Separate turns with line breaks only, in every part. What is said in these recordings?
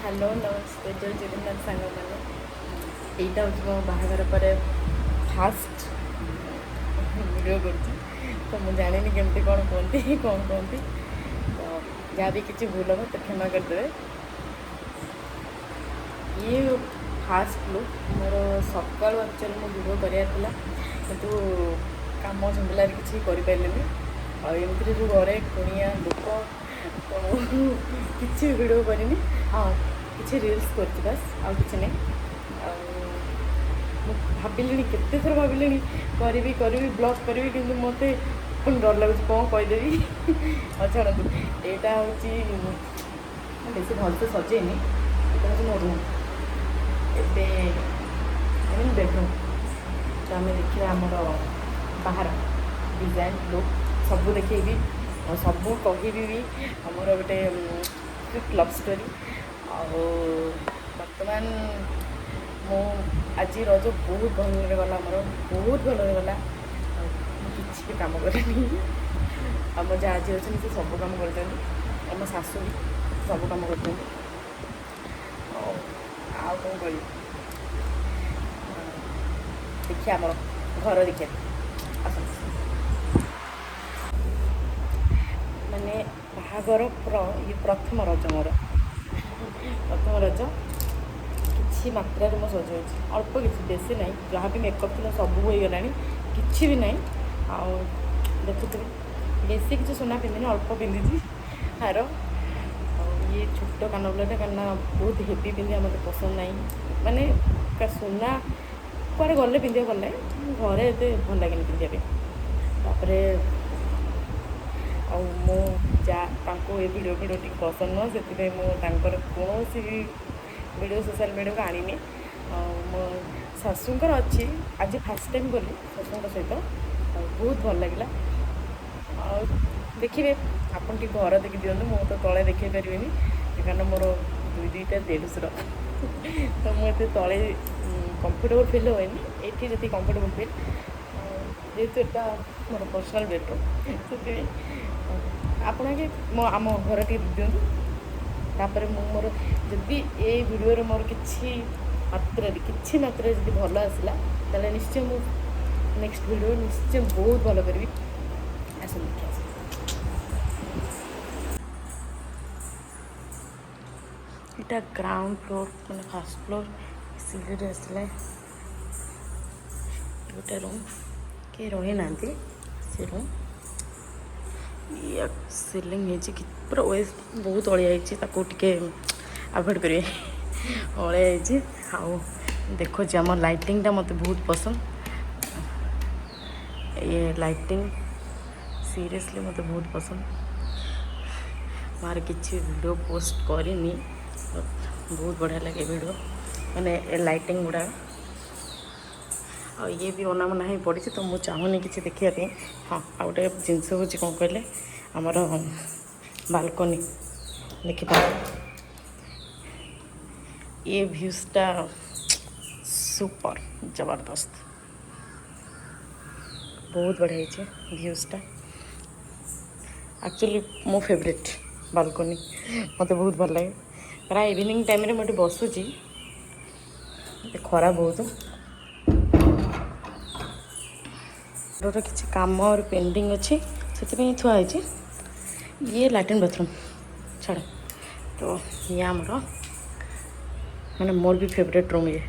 Hello नमस्ते जय जगन्नाथ सांग मैंने यहीटा हूँ मो बाहागर पर फास्ट वीडियो कर तो मुझे जानी केमती कौन कहती कौन कहती तो जहाँ भी किसी भूल हो तो क्षमा करदे। ये फास्ट लुक मोर सका एक्चुअली मो वीडियो कराला कितु कम झमेल किसी करें आमती जो घरे कुणिया लोक तो किसी वीडियो करनी हाँ किसी रील्स कर बस आ कि नहीं भाविली केते थर भाविली करी ब्लॉग करी कि मत पुणी डर लगुच कौन कहीदेवी अच्छा यहाँ हूँ बेस भलसे सजेनि यहाँ हूँ मो रूम एवं बेडरूम तो आम देखा आमर बाहर डिजाइन लुक सबू देखेबी और सबू कहि भी आमर गोटे लव स्टोरी बर्तमान मु आज रज बहुत भल गला आमर बहुत भल गला किसी भी कम करेनि आम जहाँ जी अच्छे से सब कम कर आम शाशु भी सब कम कर कौन कर देखिए आम घर देखिए आस माने बाहागर ये प्रथम रज मोर प्रथम रज किसी मात्रा में सजाई अल्प किसी बेसी ना जहाँ भी मेकअप थी सब हो गला कि भी ना देखुए बेसी किसी सुना पिंधि अल्प पिंधि हार ये छोट कानफुलटा कहना बहुत हेवी पिंधा मत पसंद ना माने सुना कुआड़े गले पिंधा गले घरे एत भल लगे पिंधापी तापर मो जा ये वीडियो टी पसंद नुह से मुझे कौन भी वीडियो सोशल मीडिया को आनी मो शाशुकर अच्छी आज फास्ट टाइम गली शाशुक सहित बहुत भल लगे देखिए आपन टी घर देखी दिखाँ मु तो तले देखे पारे कारण मोर दुईटा देढ़शुर तो मुझे तले कंफर्टेबल फिल हुए ये जी कंफर्टेबल फिल जेहतु यहाँ मोर पर्सनाल बेडरूम से आप आम घर टी दिखाँ तापर मोर जदि ये वीडियो मोर किसी मात्रा जब भल आसला ताले निश्चय मु नेक्स्ट वीडियो निश्चय बहुत भल करी आस देखिए यहाँ ग्राउंड फ्लोर मैंने फास्ट फ्लोर सीढ़ी आसला गोटे रूम के रही ना से रूम सिलिंग है पूरा वेस्ट बहुत अलिया टे आभोड करेंगे अलिया आउ देखो आम लाइटिंगटा मत बहुत पसंद ये लाइटिंग सीरियसली मत बहुत पसंद मार किसी वीडियो पोस्ट करनी बहुत बढ़िया लगे वीडियो मैंने लाइटिंग गुड़ा और ये भी अना मना ही पड़ी तो मुझे चाहूनी कि देखा हाँ आ गए जिनस हूँ कौन कहले आमर बालकनी देखिए ये भ्यूजटा सुपर जबरदस्त बहुत बढ़िया भ्यूजटा एक्चुअली मो फेवरेट बालकनी मत बहुत भल लगे प्राय इवनिंग टाइम रे मुझे बसुची खरा बहुत किसी काम और पेंडिंग अच्छी से थुआई ये लैट्रिन बाथरूम छाड़ तो ये आमर मैंने मोर भी फेवरेट रूम ये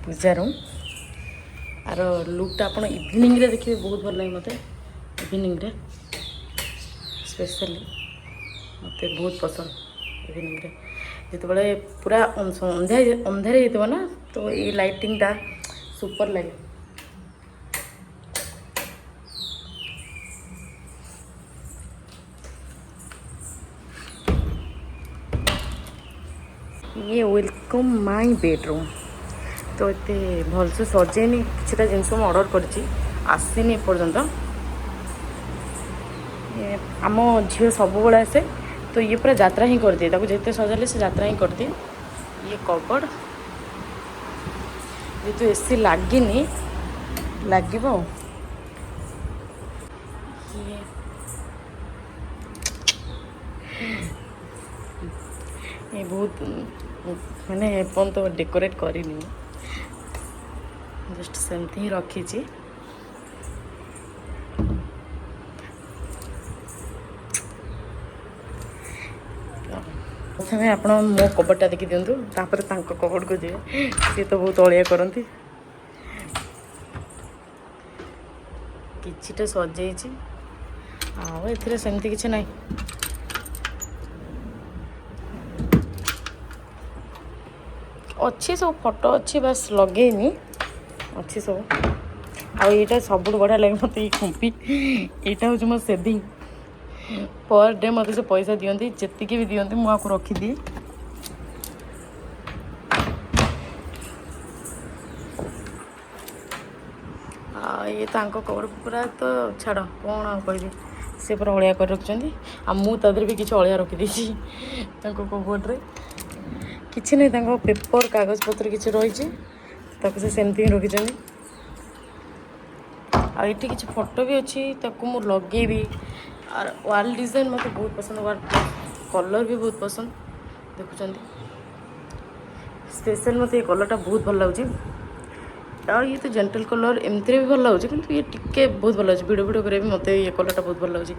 पूजा रूम आर लुकटा आप इवनिंग रे देखिए बहुत भल लगे मत इवनिंग रे स्पेशली मत बहुत पसंद इवनिंग रे जिते पूरा अंधारे हो ना तो ये लाइटिंगटा सुपर लगे ये वेलकम माय बेडरूम तो ये भलसे सजेनि किसी जिनस ऑर्डर करसी एपर्तंत आम झील सब बड़े आसे तो ये पूरा यात्रा ही कर दिए जिते सजाले से यात्रा ही कर दिए ये कबर्ड जेतु एसी लगे लगे ये बहुत मैंने एपन तो डेकोरेट करनी जस्ट सेमती ही रखी प्रथम आप मो कबरटा देखी दिंतु तापर कबड़ को जी सी तो बहुत अलिया करती किछिटा सजे सेमती किसी ना अच्छी सब फोटो अच्छी बस लगेनी अच्छी सब आईटा सब बढ़िया लगे मत ये खुंपी यहाँ हूँ मो सेविंग पर डे मत से पैसा दिखती जी भी दिखती मुझे रखीदी ये कवर पूरा तो छाड़ कौन कह सी पूरा अलिया कर रखिंट मुझे भी किसी अलिया रखीदी कबोर्ड किसी नहीं पेपर कागज पत्र किसी रही से सेमती ही रखी आईटी किसी फोटो भी अच्छी मुझे लगेबी और वाल डिजाइन मत बहुत पसंद वाल कलर भी बहुत पसंद देखुं स्पेशल मत ये कलरटा बहुत भल लगे और ये तो जेंटल कलर एमती भी भल लगे कि ये टिके बहुत भल लगे भिडियो भिडियो करें मत ये कलरटा बहुत भल लगे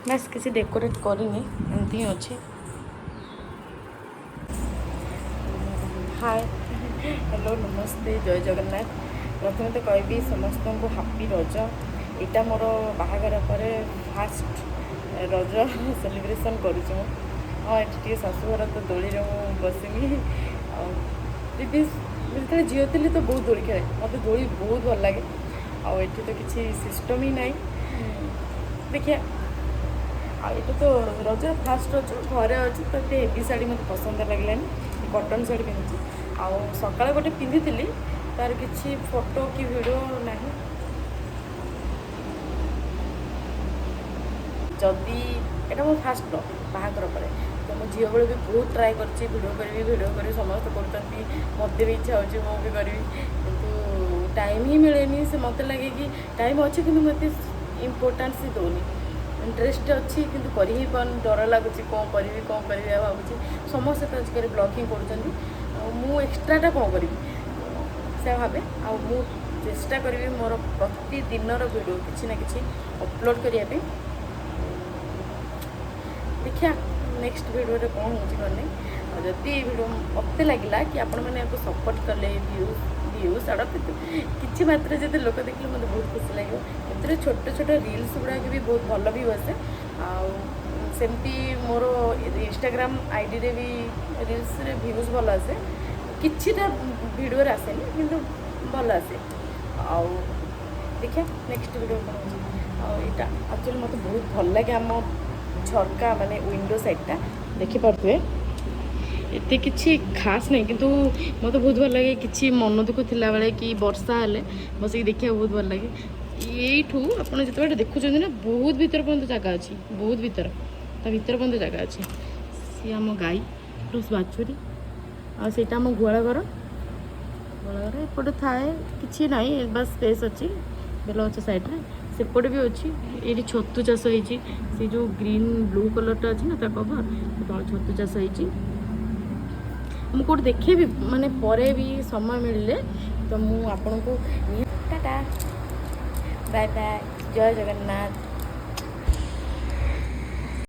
बस किसी डेकोरेट करनी एमती ही अच्छे हाय हेलो नमस्ते जय जगन्नाथ प्रथम तो कहबी समस्त को हापी रज यहाँ मोर बाहागर पर फास्ट रज सेलिब्रेशन करुँ हाँ ये शाशुघर तो दोली बसमी दीदी जो झील थी तो बहुत दोली खेले मत दोली बहुत भल लगे आठ तो किसी सिस्टम ही ना देखिए आईटा तो रज फास्ट रज घरे अच्छे तो ये हेवी शाढ़ी मत पसंद लगलानी कटन शाढ़ी पिंधि आउ सकाଳେ गोटे पिंधि तार किसी फोटो कि वीडियो ना जदि एटा मो फास्ट बाहागर पर तो मो झील बेले भी बहुत ट्राए कर समस्त करते मत भी इच्छा हो मुझे करी किंतु टाइम ही मिले से मत लगे कि टाइम अच्छे कि मत इम्पोर्टान्स ही दौनी इंटरेस्ट अच्छी किंतु कर ही पान डर लगुच कौन करी भावुँ समस्ते तो आजिकल ब्लॉगिंग कर एक्सट्राटा कौन करी से भावे आउ चेष्टा करी मोर प्रतिदिन वीडियो किसी ना कि अपलोड करने देखिए नेक्स्ट वीडियो रे कौन हो कौन जदि वीडियो मत लगे कि आपण मैंने सपोर्ट कले व्यूज आड़ किसी मात्र जब लोक देखिए मतलब बहुत खुशी लगे एमती छोट छोट रिल्स गुड़ाक भी बहुत भल भी आसे आमती मोर इंस्टाग्राम आईडी रे भी रिल्स रे व्यूज भल आसे किछिटा वीडियो रे आसे किंतु भल आसे आउ देखिए नेक्स्ट वीडियो कौन होता एक्चुअली मत बहुत भल लगे आम झरका माने विंडो साइडटा देखिपे एते किसी खास नहीं किंतु मत बहुत भल लगे किसी मन दुख थिला बेले कि वर्षा हेले बस देखा बहुत भल लगे यू आपड़ जो देखुं ना बहुत भीतर पर्यंत जगह अच्छी बहुत भीतर भीतर पर्यंत जगह अच्छी सी आम गाई प्लस बाछुरी आम गुहाल घर एपटे थाए कि ना बस स्पेस अच्छी बेल गच सैड्रे सेपटे भी अच्छी ये छतु चाष होती से जो ग्रीन ब्लू कलरटा अच्छी ना कभर तले छतु चाष होती मुझे देखे भी माने परे भी समय मिलले तो मुझे आपन को टाटा बाय बाय जय जगन्नाथ।